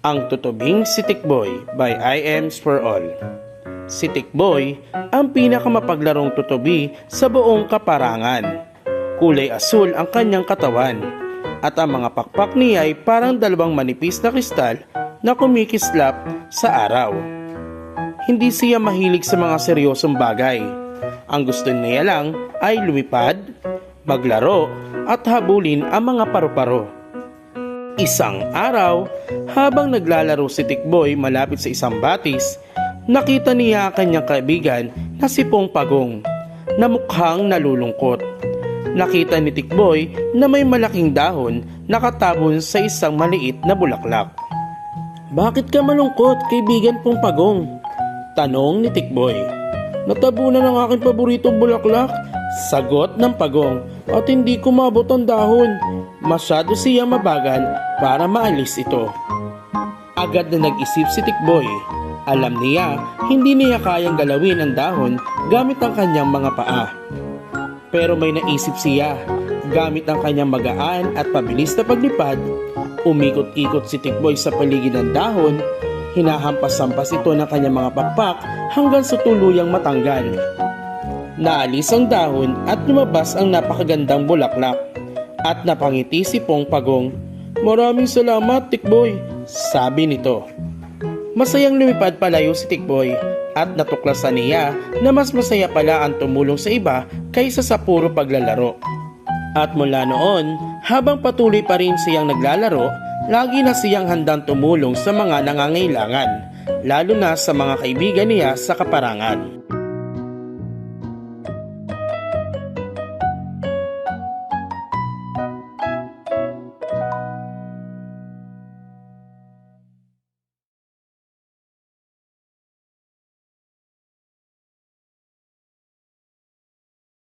Ang Tutubing si Tikboy by IMs for All. Si Tikboy ang pinakamapaglarong tutubi sa buong kaparangan. Kulay asul ang kanyang katawan at ang mga pakpak niya ay parang dalawang manipis na kristal na kumikislap sa araw. Hindi siya mahilig sa mga seryosong bagay. Ang gusto niya lang ay lumipad, maglaro at habulin ang mga paru-paro. Isang araw, habang naglalaro si Tikboy malapit sa isang batis, nakita niya ang kanyang kaibigan na si Pong Pagong na mukhang nalulungkot. Nakita ni Tikboy na may malaking dahon nakatabon sa isang maliit na bulaklak. "Bakit ka malungkot, kaibigan Pong Pagong?" tanong ni Tikboy. "Natabunan ang aking paboritong bulaklak," sagot ng Pagong, "at hindi ko maabot ang dahon. Masyado siyang mabagal para maalis ito." Agad na nag-isip si Tikboy. Alam niya, hindi niya kayang galawin ang dahon gamit ang kanyang mga paa. Pero may naisip siya. Gamit ang kanyang magaan at pabilis na paglipad, umikot-ikot si Tikboy sa paligid ng dahon, hinahampas-hampas ito ng kanyang mga pakpak hanggang sa tuluyang matanggal. Naalis ang dahon at lumabas ang napakagandang bulaklak. At napangiti si Pong Pagong. "Maraming salamat, Tikboy," sabi nito. Masayang lumipad palayo si Tikboy at natuklasan niya na mas masaya pala ang tumulong sa iba kaysa sa puro paglalaro. At mula noon, habang patuloy pa rin siyang naglalaro, lagi na siyang handang tumulong sa mga nangangailangan, lalo na sa mga kaibigan niya sa kaparangan.